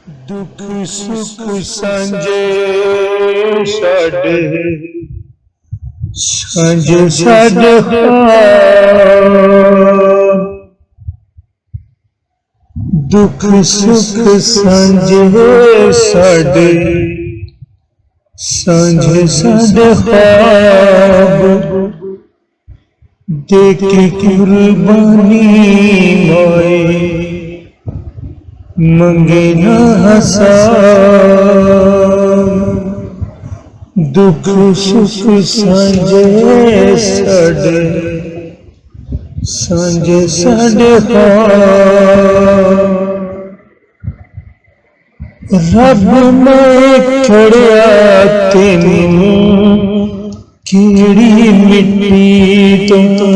दुख सुख सांझे साडे सांझे साडे दुख सुख सांझे साडे सांझे साडे देके कुर्बानी मोए मंगे न हसान दुख सुख सांझे साडे सांझे साडे रब मैं खड़िया तेनू केड़ी मिट्टी तो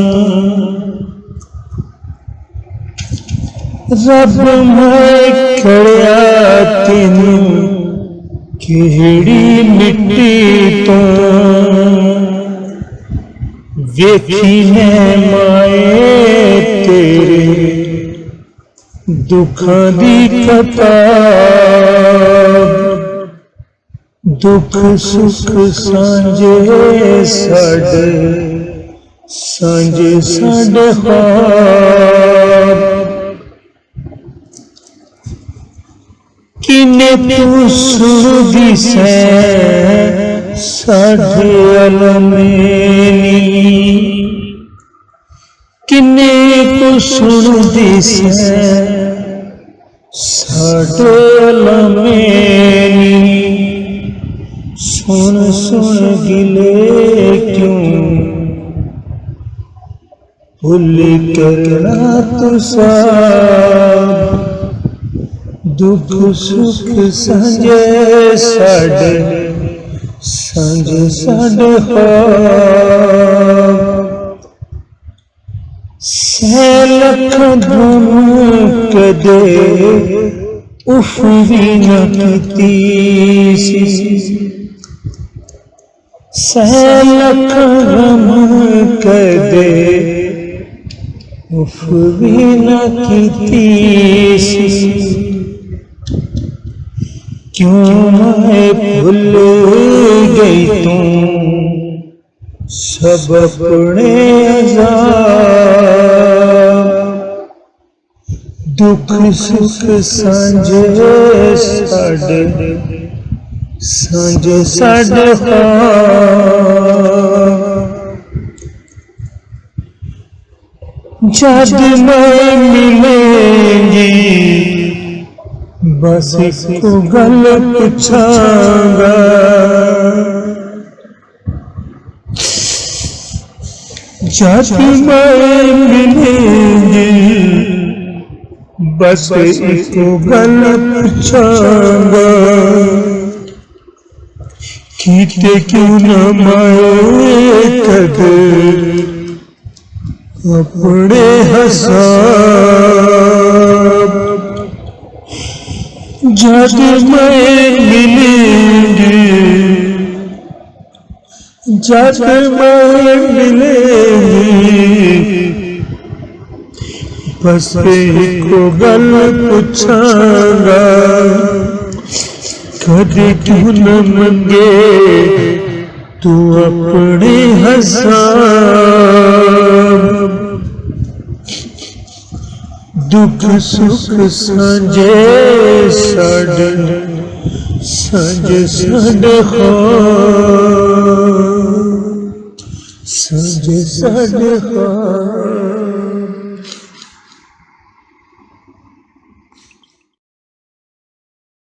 रब मैं खड़िया तेनू केड़ी मिट्टी तो वेखी ने माए तेरे दुखां दी कताब दुख सुख सांझे साडे सांझे साडे किने तू सुनदी सै साडे अलमेनी किने तू सुनदी सै साडे अलमेनी सुन सुन गिले क्यों भूल करना तुसा दुख सुख सांझे साडे सांझे साडे सै लख धुन कदे उफ भी न कीती सै लख गम कदे उफ भी न कीती क्यों मैं भूल गई तू सब अपने अज़ाब दुख सुख सांझे साडे सांझे साडे जद मैं मिलेंगी बस एक गल पूछांगा जद मैं मिलेंगी बस एक गल पूछांगा कीते क्यों न माए कदे अपने हसाब जद मैं मिलेंगी जद मैं मिलेंगी बस एक गल पूछांगा कभी क्यों न मंगे तू अपने हसाब दुख सुख सांझे साडे सांझे साडे सांझे साडे